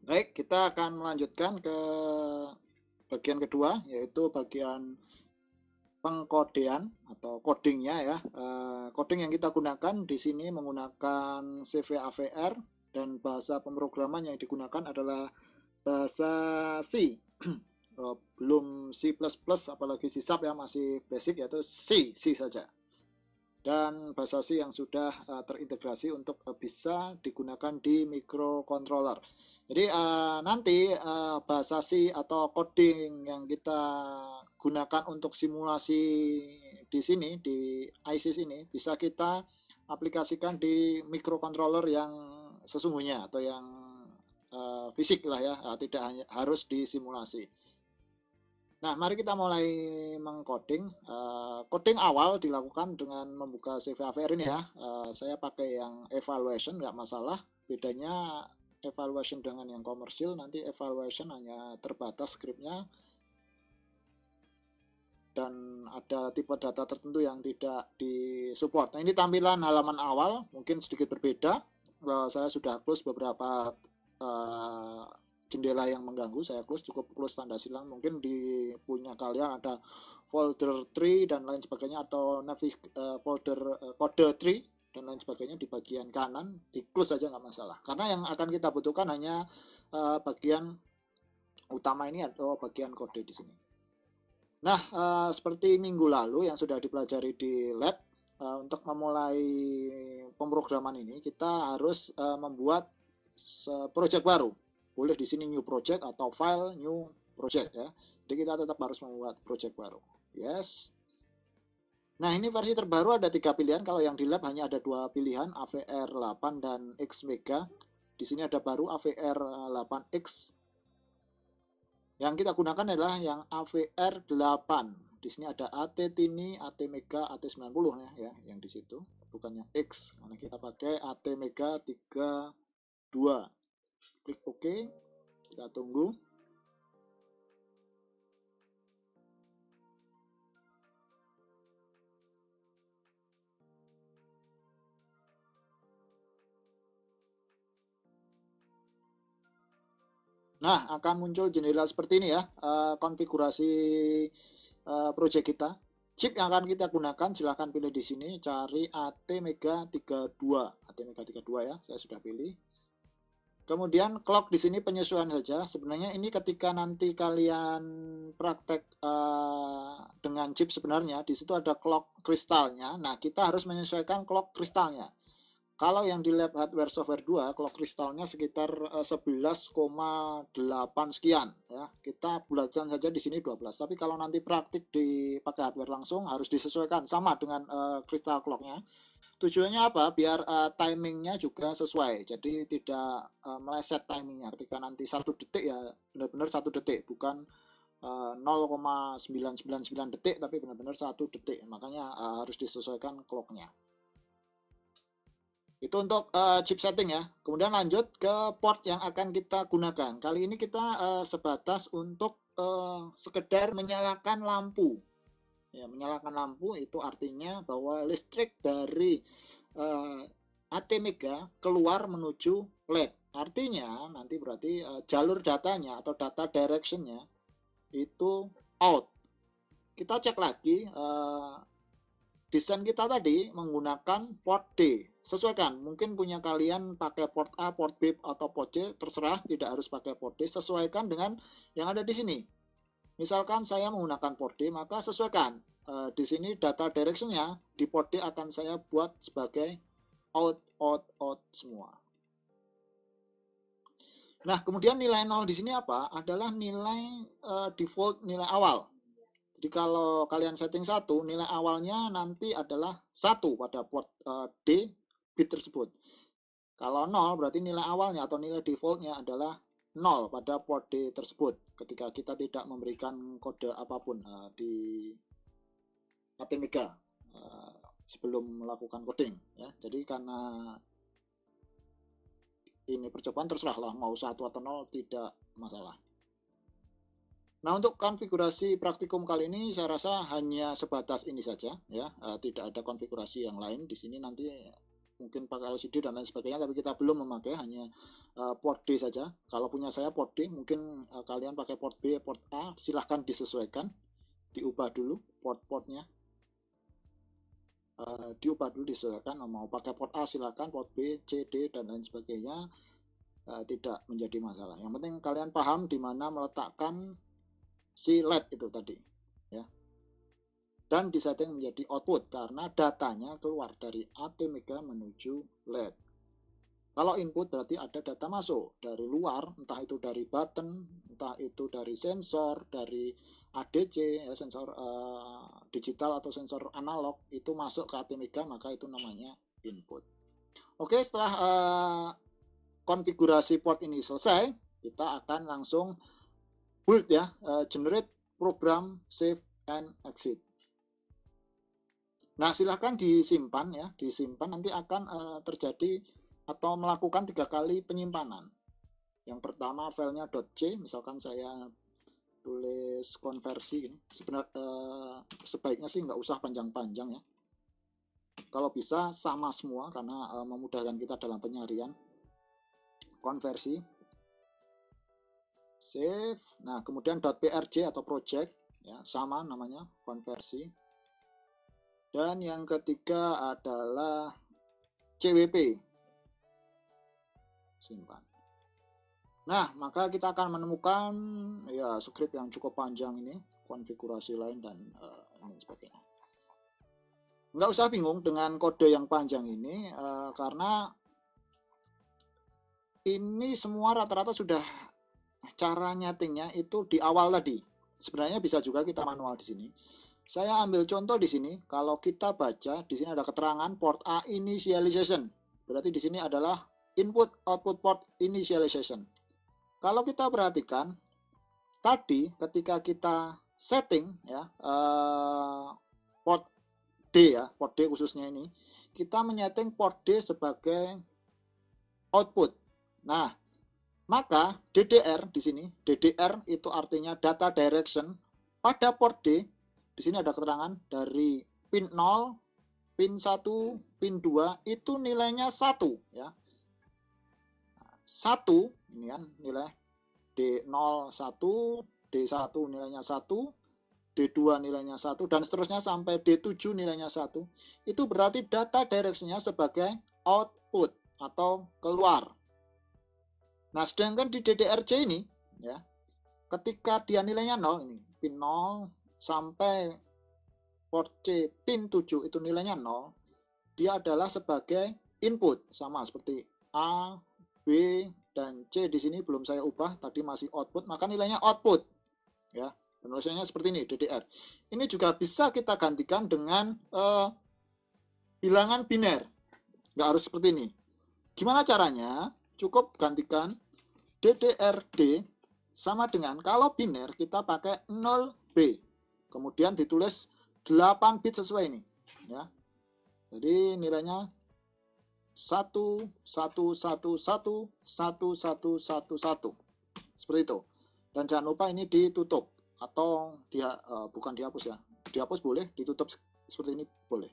Baik, kita akan melanjutkan ke bagian kedua, yaitu bagian pengkodean atau codingnya ya. Coding yang kita gunakan di sini menggunakan CVAVR dan bahasa pemrograman yang digunakan adalah bahasa C. Belum C++, apalagi C# ya, masih basic, yaitu C saja. Dan bahasa C yang sudah terintegrasi untuk bisa digunakan di microcontroller. Jadi nanti bahasa C atau coding yang kita gunakan untuk simulasi di sini, di ISIS ini, bisa kita aplikasikan di microcontroller yang sesungguhnya atau yang fisik lah ya, tidak hanya harus disimulasi. Nah, mari kita mulai mengcoding. Coding awal dilakukan dengan membuka CVAVR ini ya. Saya pakai yang evaluation, nggak masalah. Bedanya evaluation dengan yang komersil, nanti evaluation hanya terbatas scriptnya dan ada tipe data tertentu yang tidak disupport. Nah, ini tampilan halaman awal, mungkin sedikit berbeda. Saya sudah close beberapa jendela yang mengganggu, saya cukup close tanda silang. Mungkin di punya kalian ada folder tree dan lain sebagainya, atau folder kode tree dan lain sebagainya di bagian kanan, di close saja nggak masalah, karena yang akan kita butuhkan hanya bagian utama ini atau bagian kode di sini. Nah, seperti minggu lalu yang sudah dipelajari di lab, untuk memulai pemrograman ini kita harus membuat project baru. Boleh di sini new project atau file new project ya. Jadi kita tetap harus membuat project baru. Yes. Nah, ini versi terbaru ada 3 pilihan. Kalau yang di lab hanya ada 2 pilihan, AVR 8 dan Xmega. Di sini ada baru AVR 8X. Yang kita gunakan adalah yang AVR 8. Di sini ada AT Tini, AT Mega, AT 90 ya, yang di situ. Bukan yang X. Karena kita pakai AT Mega 32. Klik OK, kita tunggu. Nah, akan muncul jendela seperti ini ya, konfigurasi project kita. Chip yang akan kita gunakan silahkan pilih di sini, cari AT Mega 32. AT Mega 32 ya, saya sudah pilih. Kemudian clock di sini penyesuaian saja. Sebenarnya ini ketika nanti kalian praktek dengan chip sebenarnya, di situ ada clock kristalnya. Nah, kita harus menyesuaikan clock kristalnya. Kalau yang di lab hardware software 2, clock kristalnya sekitar 11,8 sekian ya. Kita bulatkan saja di sini 12. Tapi kalau nanti praktik dipakai hardware langsung harus disesuaikan sama dengan kristal clocknya. Tujuannya apa? Biar timingnya juga sesuai. Jadi tidak meleset timingnya. Ketika nanti 1 detik ya benar-benar 1 detik, bukan 0,999 detik, tapi benar-benar 1 detik. Makanya harus disesuaikan clocknya. Itu untuk chip setting ya. Kemudian lanjut ke port yang akan kita gunakan. Kali ini kita sebatas untuk sekedar menyalakan lampu. Ya, menyalakan lampu itu artinya bahwa listrik dari AT Mega keluar menuju LED. Artinya nanti berarti jalur datanya atau data directionnya itu out. Kita cek lagi desain kita tadi menggunakan port D. Sesuaikan, mungkin punya kalian pakai port A, port B, atau port C, terserah, tidak harus pakai port D. Sesuaikan dengan yang ada di sini. Misalkan saya menggunakan port D, maka sesuaikan. Di sini data direction-nya di port D akan saya buat sebagai out, out, out semua. Nah, kemudian nilai 0 di sini apa? Adalah nilai default, nilai awal. Jadi kalau kalian setting 1, nilai awalnya nanti adalah 1 pada port D bit tersebut. Kalau 0 berarti nilai awalnya atau nilai defaultnya adalah 0 pada port D tersebut ketika kita tidak memberikan kode apapun di AT Mega sebelum melakukan coding ya. Jadi karena ini percobaan, terserahlah mau 1 atau 0, tidak masalah. Nah, untuk konfigurasi praktikum kali ini saya rasa hanya sebatas ini saja ya, tidak ada konfigurasi yang lain di sini. Nanti mungkin pakai LCD dan lain sebagainya, tapi kita belum memakai, hanya port D saja. Kalau punya saya port D, mungkin kalian pakai port B, port A, silahkan disesuaikan, diubah dulu port-portnya, diubah dulu, disesuaikan. Mau pakai port A silahkan, port B, C, D dan lain sebagainya, tidak menjadi masalah. Yang penting kalian paham di mana meletakkan si LED itu tadi, ya. Dan disetting menjadi output karena datanya keluar dari ATmega menuju LED. Kalau input berarti ada data masuk dari luar, entah itu dari button, entah itu dari sensor, dari ADC, ya, sensor digital atau sensor analog, itu masuk ke ATmega, maka itu namanya input. Oke, setelah konfigurasi port ini selesai, kita akan langsung build, ya, generate program save and exit. Nah, silahkan disimpan, ya, disimpan, nanti akan terjadi atau melakukan 3 kali penyimpanan. Yang pertama filenya .c, misalkan saya tulis konversi ini. Sebenarnya sebaiknya sih nggak usah panjang-panjang, ya. Kalau bisa sama semua karena memudahkan kita dalam penyarian. Konversi, save. Nah, kemudian .prj atau project, ya, sama namanya, konversi. Dan yang ketiga adalah CWP, simpan. Nah, maka kita akan menemukan, ya, script yang cukup panjang ini, konfigurasi lain dan sebagainya. Nggak usah bingung dengan kode yang panjang ini, karena ini semua rata-rata sudah cara nyetingnya itu di awal tadi. Sebenarnya bisa juga kita manual di sini. Saya ambil contoh di sini, kalau kita baca, di sini ada keterangan port A initialization. Berarti di sini adalah input output port initialization. Kalau kita perhatikan, tadi ketika kita setting, ya, port D, ya, port D khususnya ini, kita menyeting port D sebagai output. Nah, maka DDR di sini, DDR itu artinya data direction pada port D. Di sini ada keterangan dari pin 0, pin 1, pin 2 itu nilainya 1, ya. 1 ini kan nilai D0 1, D1 nilainya 1, D2 nilainya 1 dan seterusnya sampai D7 nilainya 1. Itu berarti data direction-nya sebagai output atau keluar. Nah, sedangkan di DDRC ini, ya, ketika dia nilainya 0, ini pin 0 sampai port C pin 7 itu nilainya 0, dia adalah sebagai input, sama seperti A, B, dan C di sini belum saya ubah, tadi masih output, maka nilainya output, ya. Penulisannya seperti ini, DDR. Ini juga bisa kita gantikan dengan bilangan biner. Nggak harus seperti ini. Gimana caranya? Cukup gantikan DDRD sama dengan, kalau biner kita pakai 0B. Kemudian ditulis 8 bit sesuai ini, ya. Jadi nilainya 1 1 1 1 1 1 1 1 seperti itu. Dan jangan lupa ini ditutup atau dia bukan dihapus, ya. Dihapus boleh, ditutup seperti ini boleh.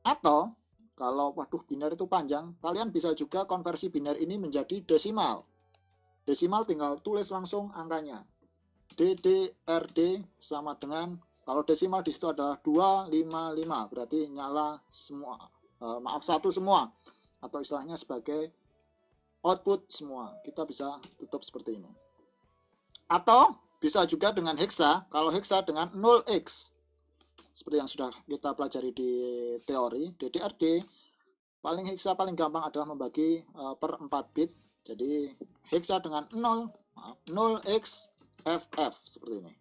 Atau kalau waduh biner itu panjang, kalian bisa juga konversi biner ini menjadi desimal. Desimal tinggal tulis langsung angkanya. DDRD sama dengan, kalau desimal di situ adalah 255, berarti nyala semua, maaf 1 semua, atau istilahnya sebagai output semua. Kita bisa tutup seperti ini. Atau bisa juga dengan hexa, kalau hexa dengan 0x. Seperti yang sudah kita pelajari di teori, DDRD, paling hexa paling gampang adalah membagi per 4 bit. Jadi hexa dengan 0x FF seperti ini.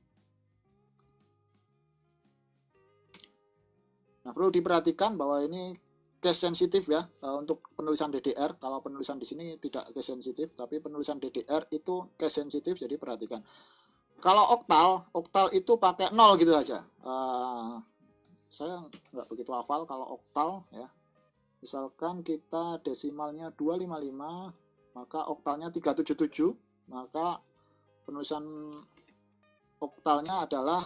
Nah, perlu diperhatikan bahwa ini case sensitif, ya, untuk penulisan DDR. Kalau penulisan di sini tidak case sensitif, tapi penulisan DDR itu case sensitif, jadi perhatikan. Kalau oktal itu pakai 0 gitu aja. Saya nggak begitu hafal kalau oktal, ya. Misalkan kita desimalnya 255, maka oktalnya 377, maka penulisan oktalnya adalah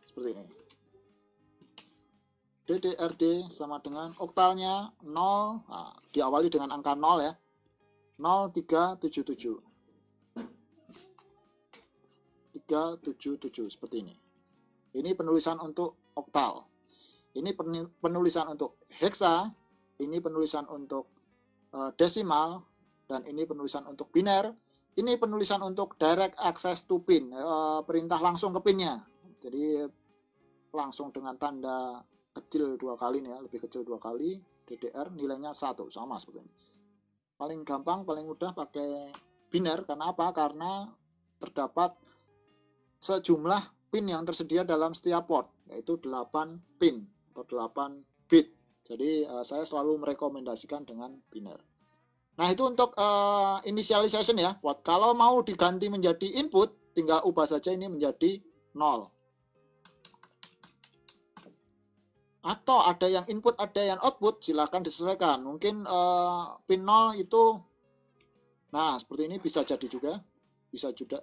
seperti ini. DDRD sama dengan oktalnya 0, nah, diawali dengan angka 0 ya, 0377. 377 seperti ini. Ini penulisan untuk oktal. Ini penulisan untuk heksa, ini penulisan untuk desimal, dan ini penulisan untuk biner. Ini penulisan untuk direct access to pin, perintah langsung ke pinnya. Jadi langsung dengan tanda kecil 2 kali nih ya, lebih kecil 2 kali, DDR nilainya 1, sama seperti ini. Paling gampang, paling mudah pakai biner, karena apa? Karena terdapat sejumlah pin yang tersedia dalam setiap port, yaitu 8 pin atau 8 bit. Jadi saya selalu merekomendasikan dengan biner. Nah, itu untuk initialization ya, port. Kalau mau diganti menjadi input, tinggal ubah saja ini menjadi 0. Atau ada yang input, ada yang output, silahkan disesuaikan. Mungkin pin 0 itu, nah seperti ini bisa jadi juga. Bisa juga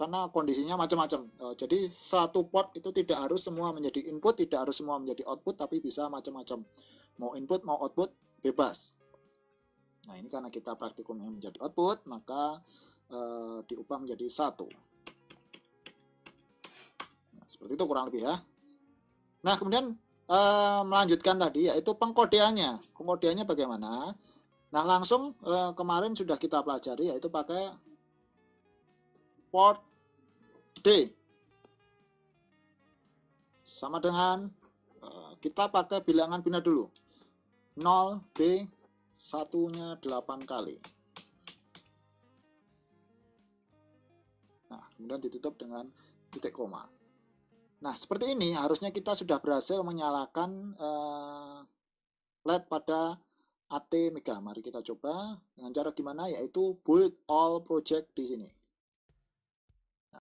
karena kondisinya macam-macam. Jadi satu port itu tidak harus semua menjadi input, tidak harus semua menjadi output, tapi bisa macam-macam. Mau input, mau output, bebas. Nah, ini karena kita praktikumnya menjadi output, maka diubah menjadi 1. Nah, seperti itu kurang lebih ya. Nah, kemudian melanjutkan tadi, yaitu pengkodeannya. Pengkodeannya bagaimana? Nah, langsung kemarin sudah kita pelajari, yaitu pakai port D. Sama dengan kita pakai bilangan biner dulu. 0, B, satunya 8 kali. Nah, kemudian ditutup dengan titik koma. Nah, seperti ini harusnya kita sudah berhasil menyalakan LED pada AT Mega. Mari kita coba dengan cara gimana, yaitu build all project di sini.